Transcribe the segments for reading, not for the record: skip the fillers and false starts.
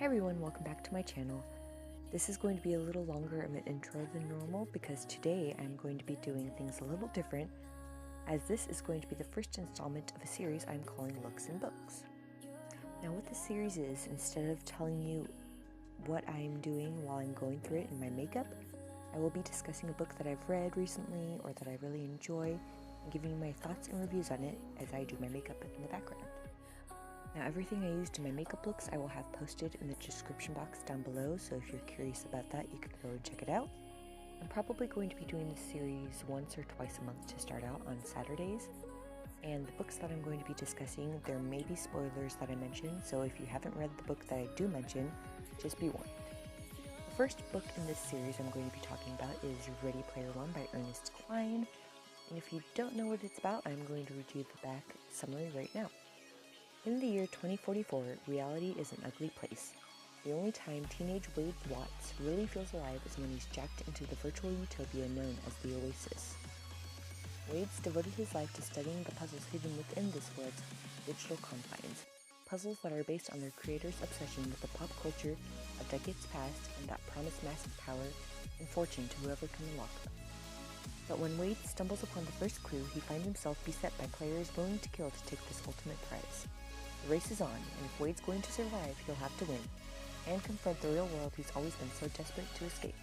everyone, welcome back to my channel. This is going to be a little longer of an intro than normal because today I'm going to be doing things a little different, as this is going to be the first installment of a series I'm calling Looks and Books. Now what this series is, instead of telling you what I'm doing while I'm going through it in my makeup, I will be discussing a book that I've read recently or that I really enjoy and giving you my thoughts and reviews on it as I do my makeup in the background. Now everything I used in my makeup looks I will have posted in the description box down below, so if you're curious about that you can go and check it out. I'm probably going to be doing this series once or twice a month to start out on Saturdays, and the books that I'm going to be discussing, there may be spoilers that I mention, so if you haven't read the book that I do mention, just be warned. The first book in this series I'm going to be talking about is Ready Player One by Ernest Cline, and if you don't know what it's about, I'm going to read you the back summary right now. In the year 2044, reality is an ugly place. The only time teenage Wade Watts really feels alive is when he's jacked into the virtual utopia known as the Oasis. Wade's devoted his life to studying the puzzles hidden within this world's digital confines, puzzles that are based on their creators' obsession with the pop culture of decades past and that promise massive power and fortune to whoever can unlock them. But when Wade stumbles upon the first clue, he finds himself beset by players willing to kill to take this ultimate prize. The race is on, and if Wade's going to survive, he'll have to win, and confront the real world he's always been so desperate to escape.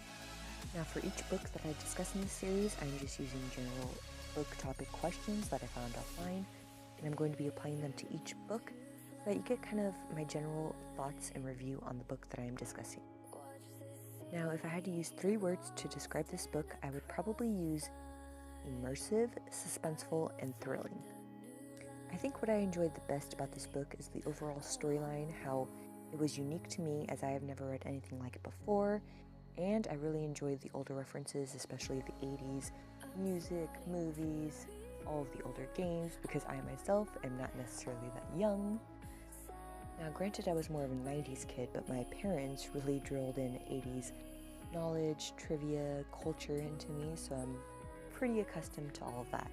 Now for each book that I discuss in this series, I'm just using general book topic questions that I found offline, and I'm going to be applying them to each book, so that you get kind of my general thoughts and review on the book that I am discussing. Now if I had to use 3 words to describe this book, I would probably use immersive, suspenseful, and thrilling. I think what I enjoyed the best about this book is the overall storyline, how it was unique to me as I have never read anything like it before, and I really enjoyed the older references, especially the 80s music, movies, all of the older games, because I myself am not necessarily that young. Now granted I was more of a 90s kid, but my parents really drilled in 80s knowledge, trivia, culture into me, so I'm pretty accustomed to all of that.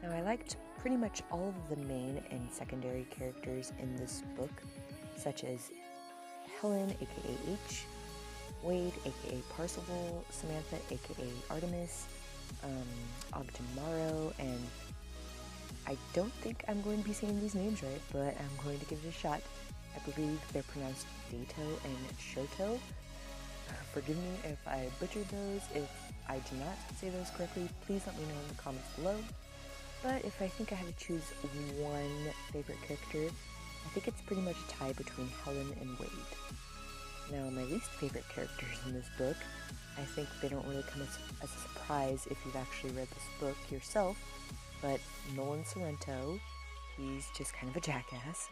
Now I liked pretty much all of the main and secondary characters in this book, such as Helen aka H, Wade aka Parzival, Samantha aka Artemis, Ogdenmaro, and I don't think I'm going to be saying these names right, but I'm going to give it a shot. I believe they're pronounced Dato and Shoto. Forgive me if I butchered those. If I do not say those correctly, please let me know in the comments below. But if I think I had to choose one favorite character, I think it's pretty much a tie between Helen and Wade. Now, my least favorite characters in this book, I think they don't really come as a surprise if you've actually read this book yourself, but Nolan Sorrento, he's just kind of a jackass.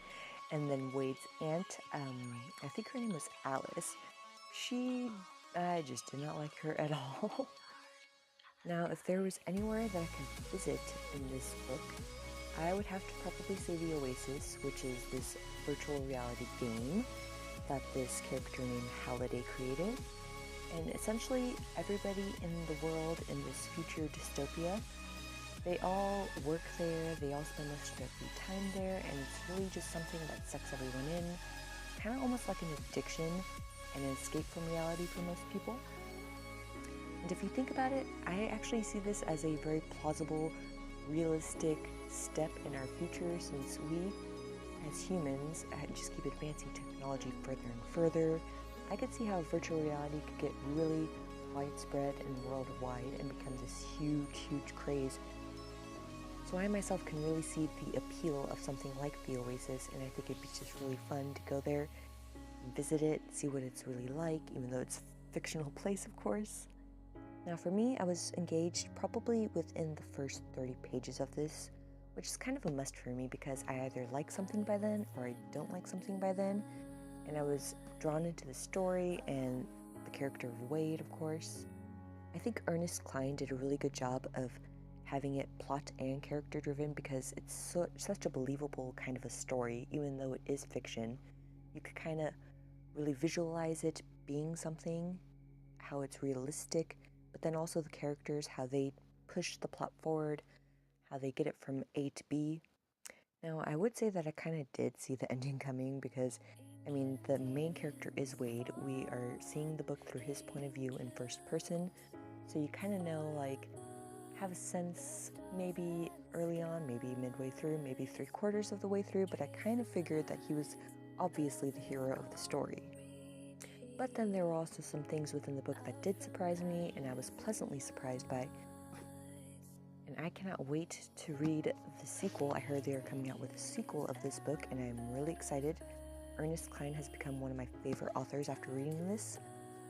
And then Wade's aunt, I think her name was Alice. I just did not like her at all. Now, if there was anywhere that I could visit in this book, I would have to probably say the Oasis, which is this virtual reality game that this character named Halliday created. And essentially, everybody in the world in this future dystopia, they all work there, they all spend most of their free time there, and it's really just something that sucks everyone in. Kind of almost like an addiction and an escape from reality for most people. And if you think about it, I actually see this as a very plausible, realistic step in our future, since we, as humans, just keep advancing technology further and further. I could see how virtual reality could get really widespread and worldwide and become this huge, huge craze. So I myself can really see the appeal of something like the Oasis, and I think it'd be just really fun to go there, visit it, see what it's really like, even though it's a fictional place, of course. Now for me, I was engaged probably within the first 30 pages of this, which is kind of a must for me because I either like something by then or I don't like something by then, and I was drawn into the story and the character of Wade, of course. I think Ernest Cline did a really good job of having it plot and character driven because it's such a believable kind of a story, even though it is fiction. You could kind of really visualize it being something, how it's realistic, but then also the characters, how they push the plot forward, how they get it from A to B. Now, I would say that I kind of did see the ending coming because I mean, the main character is Wade. We are seeing the book through his point of view in first person, so you kind of know, like, have a sense maybe early on, maybe midway through, maybe 3/4 of the way through, but I kind of figured that he was obviously the hero of the story. But then there were also some things within the book that did surprise me, and I was pleasantly surprised by. And I cannot wait to read the sequel. I heard they are coming out with a sequel of this book, and I'm really excited. Ernest Cline has become one of my favorite authors after reading this.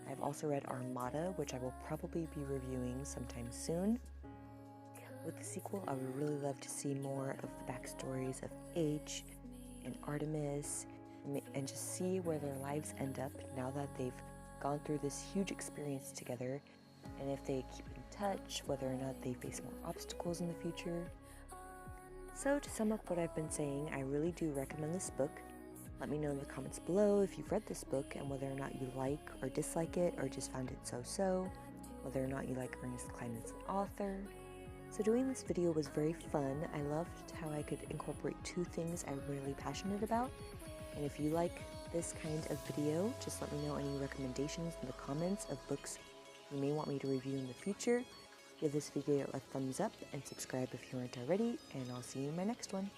I've also read Armada, which I will probably be reviewing sometime soon. With the sequel, I would really love to see more of the backstories of H and Artemis, and just see where their lives end up now that they've gone through this huge experience together, and if they keep in touch, whether or not they face more obstacles in the future. So to sum up what I've been saying, I really do recommend this book. Let me know in the comments below if you've read this book and whether or not you like or dislike it, or just found it so-so, whether or not you like Ernest Cline as an author. So doing this video was very fun. I loved how I could incorporate two things I'm really passionate about. And if you like this kind of video, just let me know any recommendations in the comments of books you may want me to review in the future. Give this video a thumbs up and subscribe if you aren't already, and I'll see you in my next one.